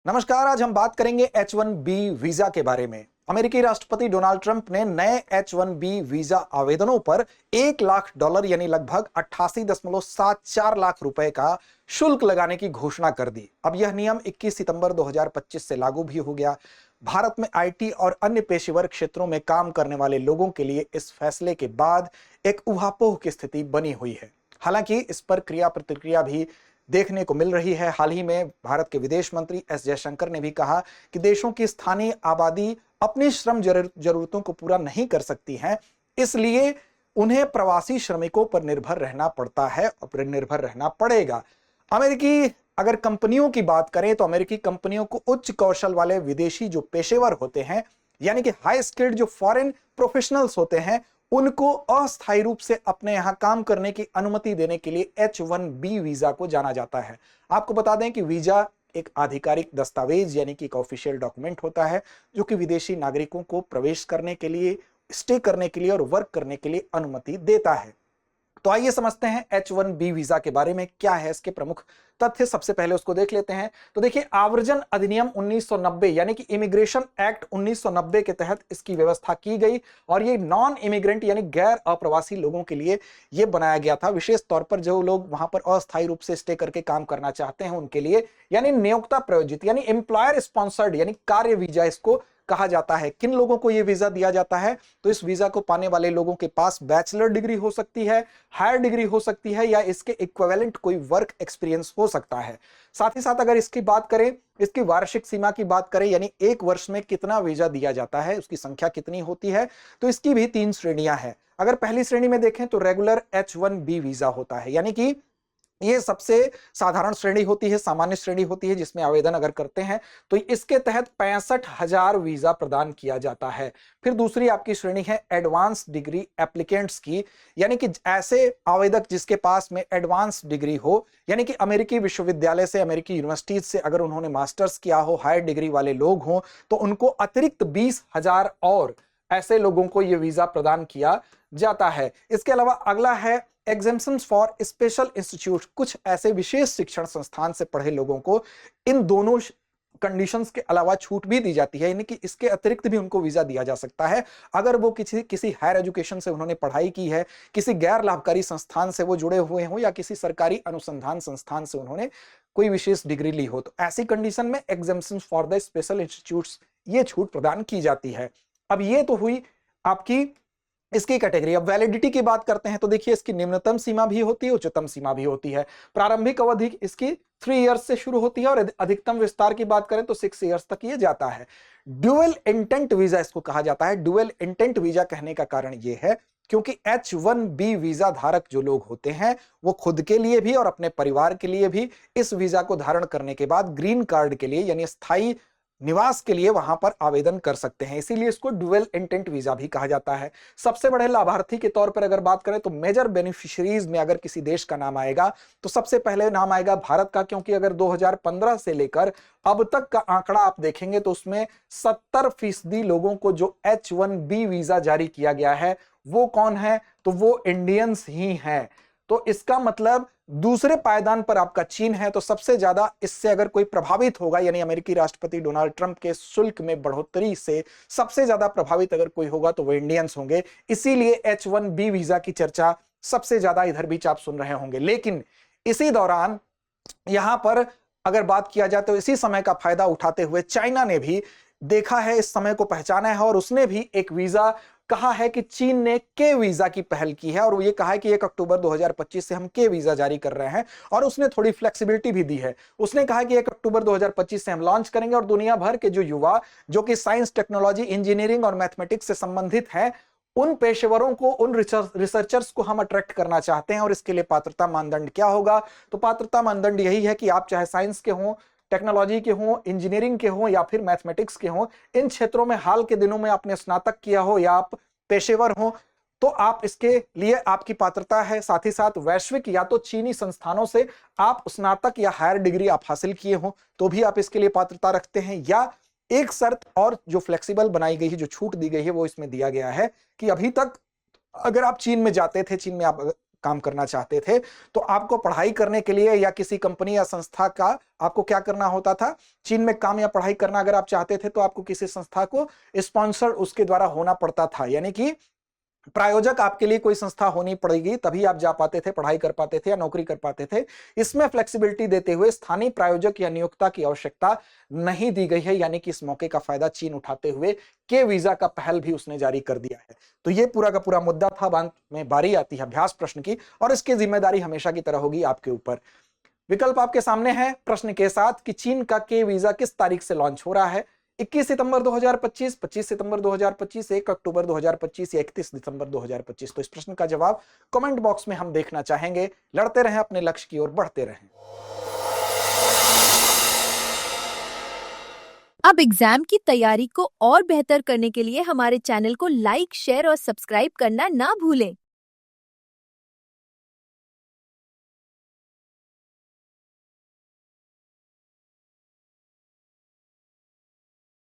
नमस्कार। आज हम बात करेंगे H1B वीजा के बारे में। अमेरिकी राष्ट्रपति डोनाल्ड ट्रंप ने नए H1B वीजा आवेदनों पर $1 लाख यानी लगभग 88.74 लाख रुपए का शुल्क लगाने की घोषणा कर दी। अब यह नियम 21 सितंबर 2025 से लागू भी हो गया। भारत में आईटी और अन्य पेशेवर क्षेत्रों में काम करने वाले लोगों के लिए इस फैसले के बाद एक ऊहापोह की स्थिति बनी हुई है। हालांकि इस पर क्रिया प्रतिक्रिया भी देखने को मिल रही है। हाल ही में भारत के विदेश मंत्री एस जयशंकर ने भी कहा कि देशों की स्थानीय आबादी अपनी श्रम जरूरतों को पूरा नहीं कर सकती है, इसलिए उन्हें प्रवासी श्रमिकों पर निर्भर रहना पड़ता है और निर्भर रहना पड़ेगा। अमेरिकी अगर कंपनियों की बात करें तो अमेरिकी कंपनियों को उच्च कौशल वाले विदेशी जो पेशेवर होते हैं, यानी कि हाई स्किल्ड जो फॉरेन प्रोफेशनल्स होते हैं, उनको अस्थायी रूप से अपने यहां काम करने की अनुमति देने के लिए H1B वीजा को जाना जाता है। आपको बता दें कि वीजा एक आधिकारिक दस्तावेज यानी कि एक ऑफिशियल डॉक्यूमेंट होता है जो कि विदेशी नागरिकों को प्रवेश करने के लिए, स्टे करने के लिए और वर्क करने के लिए अनुमति देता है। तो आइए समझते हैं H1B वीजा के बारे में क्या है इसके प्रमुख तथ्य। सबसे पहले उसको देख लेते हैं। तो देखिए, आव्रजन अधिनियम 1990 यानी कि इमिग्रेशन एक्ट 1990 के तहत इसकी व्यवस्था की गई और ये नॉन इमिग्रेंट यानी गैर अप्रवासी लोगों के लिए ये बनाया गया था। विशेष तौर पर जो लोग वहां पर अस्थायी रूप से स्टे करके काम करना चाहते हैं उनके लिए, यानी नियोक्ता प्रायोजित यानी एम्प्लॉयर स्पॉन्सर्ड यानी कार्य वीजा इसको कहा जाता है। किन लोगों को यह वीजा दिया जाता है? तो इस वीजा को पाने वाले लोगों के पास बैचलर डिग्री हो सकती है, हायर डिग्री हो सकती है या इसके इक्विवेलेंट कोई वर्क एक्सपीरियंस हो सकता है। साथ ही साथ अगर इसकी बात करें, इसकी वार्षिक सीमा की बात करें, यानी एक वर्ष में कितना वीजा दिया जाता है, उसकी संख्या कितनी होती है, तो इसकी भी 3 श्रेणियां हैं। अगर पहली श्रेणी में देखें तो रेगुलर H1B वीजा होता है, यानी कि ये सबसे साधारण श्रेणी होती है, सामान्य श्रेणी होती है जिसमें आवेदन अगर करते हैं तो इसके तहत 65,000 वीजा प्रदान किया जाता है। फिर दूसरी आपकी श्रेणी है एडवांस डिग्री एप्लीकेंट्स की, यानी कि ऐसे आवेदक जिसके पास में एडवांस डिग्री हो, यानी कि अमेरिकी विश्वविद्यालय से, अमेरिकी यूनिवर्सिटीज से अगर उन्होंने मास्टर्स किया हो, हायर डिग्री वाले लोग हों, तो उनको अतिरिक्त 20,000 और ऐसे लोगों को यह वीजा प्रदान किया जाता है। इसके अलावा अगला है एग्जेम्पशंस फॉर स्पेशल इंस्टीट्यूट। कुछ ऐसे विशेष शिक्षण संस्थान से पढ़े लोगों को इन दोनों कंडीशंस के अलावा छूट भी दी जाती है, यानी कि इसके अतिरिक्त भी उनको वीजा दिया जा सकता है अगर वो किसी हायर एजुकेशन से उन्होंने पढ़ाई की है, किसी गैर लाभकारी संस्थान से वो जुड़े हुए हों या किसी सरकारी अनुसंधान संस्थान से उन्होंने कोई विशेष डिग्री ली हो। तो ऐसी कंडीशन में exemptions for the special institutes ये छूट प्रदान की जाती है। अब ये तो हुई आपकी इसकी कैटेगरी। अब वैलिडिटी की बात करते हैं तो देखिए, इसकी निम्नतम सीमा भी होती है, उच्चतम सीमा भी होती है। प्रारंभिक अवधि इसकी 3 इयर्स से शुरू होती है और अधिकतम विस्तार की बात करें तो 6 इयर्स तक ये जाता है। ड्यूअल इंटेंट वीजा इसको कहा जाता है। ड्यूअल इंटेंट वीजा कहने का कारण ये है क्योंकि H1B वीजा धारक जो लोग होते हैं वो खुद के लिए भी और अपने परिवार के लिए भी इस वीजा को धारण करने के बाद ग्रीन कार्ड के लिए यानी स्थायी निवास के लिए वहां पर आवेदन कर सकते हैं, इसीलिए इसको डुअल इंटेंट वीजा भी कहा जाता है। सबसे बड़े लाभार्थी के तौर पर अगर बात करें तो मेजर बेनिफिशियरीज में अगर किसी देश का नाम आएगा तो सबसे पहले नाम आएगा भारत का, क्योंकि अगर 2015 से लेकर अब तक का आंकड़ा आप देखेंगे तो उसमें 70% लोगों को जो H1B वीजा जारी किया गया है वो कौन है? तो वो इंडियंस ही हैं। तो इसका मतलब दूसरे पायदान पर आपका चीन है। तो सबसे ज्यादा इससे अगर कोई प्रभावित होगा, यानी अमेरिकी राष्ट्रपति डोनाल्ड ट्रंप के शुल्क में बढ़ोतरी से सबसे ज्यादा प्रभावित अगर कोई होगा तो वो इंडियंस होंगे। इसीलिए H1B वीजा की चर्चा सबसे ज्यादा इधर बीच आप सुन रहे होंगे। लेकिन इसी दौरान यहां पर अगर बात किया जाए तो इसी समय का फायदा उठाते हुए चाइना ने भी देखा है, इस समय को पहचाना है और उसने भी एक वीजा कहा है कि चीन ने के वीजा की पहल की है और वो ये कहा है कि 1 अक्टूबर 2025 से हम के वीजा जारी कर रहे हैं और उसने थोड़ी फ्लेक्सिबिलिटी भी दी है। उसने कहा कि 1 अक्टूबर 2025 से हम लॉन्च करेंगे और दुनिया भर के जो युवा जो कि साइंस, टेक्नोलॉजी, इंजीनियरिंग और मैथमेटिक्स से संबंधित हैं, उन पेशेवरों को, उन रिसर्चर्स को हम अट्रैक्ट करना चाहते हैं। और इसके लिए पात्रता मानदंड क्या होगा? तो पात्रता मानदंड यही है कि आप चाहे साइंस के हों, टेक्नोलॉजी के हों, इंजीनियरिंग के हों या फिर मैथमेटिक्स के हों, इन क्षेत्रों में हाल के दिनों में आपने स्नातक किया हो या आप पेशेवर हो तो आप इसके लिए आपकी पात्रता है। साथ ही साथ वैश्विक या तो चीनी संस्थानों से आप स्नातक या हायर डिग्री आप हासिल किए हो तो भी आप इसके लिए पात्रता रखते हैं। या एक शर्त और जो फ्लेक्सिबल बनाई गई है, जो छूट दी गई है, वो इसमें दिया गया है कि अभी तक अगर आप चीन में जाते थे, चीन में आप काम करना चाहते थे तो आपको पढ़ाई करने के लिए या किसी कंपनी या संस्था का आपको क्या करना होता था, चीन में काम या पढ़ाई करना अगर आप चाहते थे तो आपको किसी संस्था को स्पॉन्सर उसके द्वारा होना पड़ता था, यानी कि प्रायोजक आपके लिए कोई संस्था होनी पड़ेगी तभी आप जा पाते थे, पढ़ाई कर पाते थे या नौकरी कर पाते थे। इसमें फ्लेक्सिबिलिटी देते हुए स्थानीय प्रायोजक या नियोक्ता की आवश्यकता नहीं दी गई है, यानी कि इस मौके का फायदा चीन उठाते हुए के वीजा का पहल भी उसने जारी कर दिया है। तो ये पूरा का पूरा मुद्दा था। अंत में बारी आती है अभ्यास प्रश्न की और इसकी जिम्मेदारी हमेशा की तरह होगी आपके ऊपर। विकल्प आपके सामने है प्रश्न के साथ कि चीन का के वीजा किस तारीख से लॉन्च हो रहा है, 21 सितंबर 2025, 25 सितंबर 2025, 1 अक्टूबर 2025 या 31 दिसंबर 2025। तो इस प्रश्न का जवाब कमेंट बॉक्स में हम देखना चाहेंगे। लड़ते रहें, अपने लक्ष्य की ओर बढ़ते रहें। अब एग्जाम की तैयारी को और बेहतर करने के लिए हमारे चैनल को लाइक, शेयर और सब्सक्राइब करना ना भूलें।